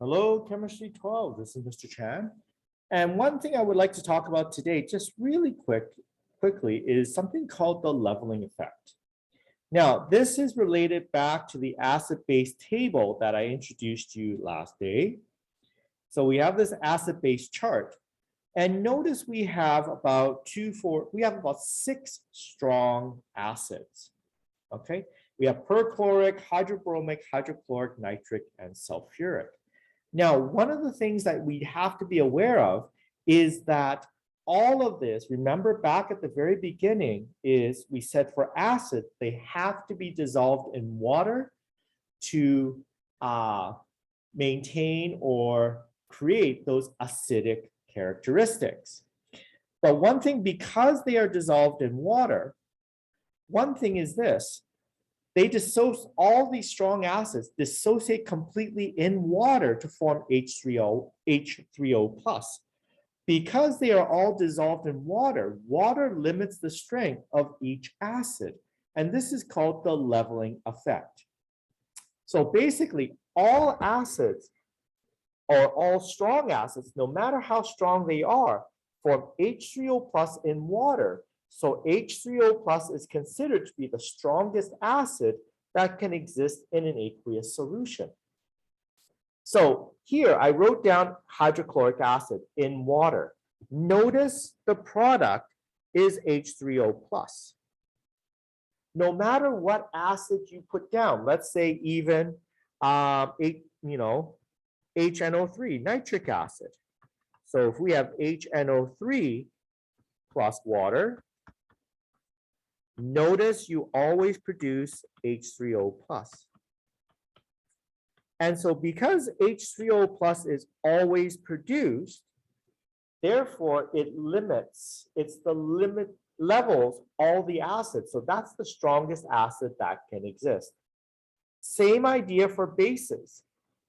Hello, Chemistry 12. This is Mr. Chan. And one thing I would like to talk about today, just really quickly, is something called the leveling effect. Now, this is related back to the acid-base table that I introduced you last day. So we have this acid-base chart. And notice we have about six strong acids. Okay, we have perchloric, hydrobromic, hydrochloric, nitric, and sulfuric. Now, one of the things that we have to be aware of is that all of this, remember back at the very beginning, is we said for acid, they have to be dissolved in water to maintain or create those acidic characteristics. But one thing, because they are dissolved in water, one thing is this. They dissociate, all these strong acids dissociate completely in water to form H3O plus. Because they are all dissolved in water, water limits the strength of each acid. And this is called the leveling effect. So basically, all acids or all strong acids, no matter how strong they are, form H3O plus in water. So H3O plus is considered to be the strongest acid that can exist in an aqueous solution. So here I wrote down hydrochloric acid in water. Notice the product is H3O plus. No matter what acid you put down, let's say even HNO3, nitric acid. So if we have HNO3 plus water, notice you always produce H3O plus. And so because H3O plus is always produced, therefore it levels all the acids. So that's the strongest acid that can exist. Same idea for bases.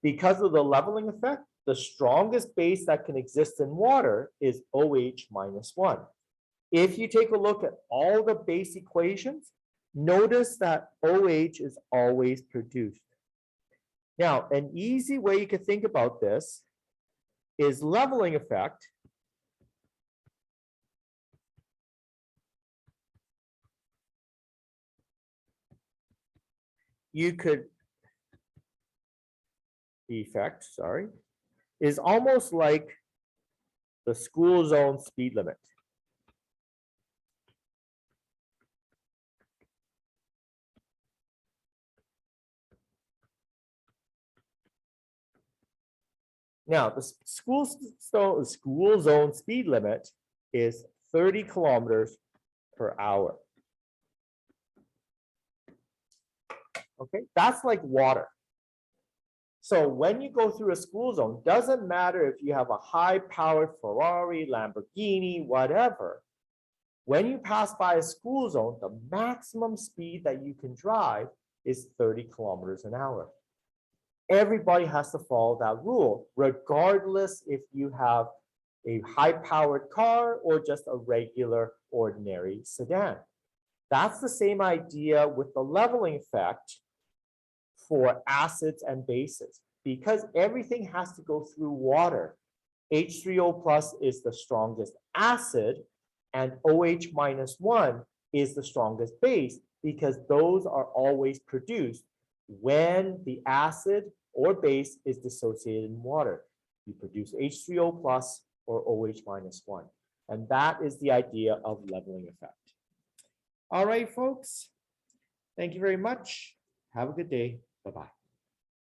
Because of the leveling effect, the strongest base that can exist in water is OH minus 1. If you take a look at all the base equations, notice that OH is always produced. Now, an easy way you can think about this is leveling effect. Is almost like the school zone speed limit. Now, the school zone speed limit is 30 kilometers per hour. Okay, that's like water. So when you go through a school zone, doesn't matter if you have a high-powered Ferrari, Lamborghini, whatever. When you pass by a school zone, the maximum speed that you can drive is 30 kilometers an hour. Everybody has to follow that rule, regardless if you have a high-powered car or just a regular, ordinary sedan. That's the same idea with the leveling effect for acids and bases. Because everything has to go through water, H3O plus is the strongest acid, and OH minus 1 is the strongest base, because those are always produced when the acid or base is dissociated in water. You produce H3O plus or OH minus 1. And that is the idea of leveling effect. All right, folks. Thank you very much. Have a good day. Bye-bye.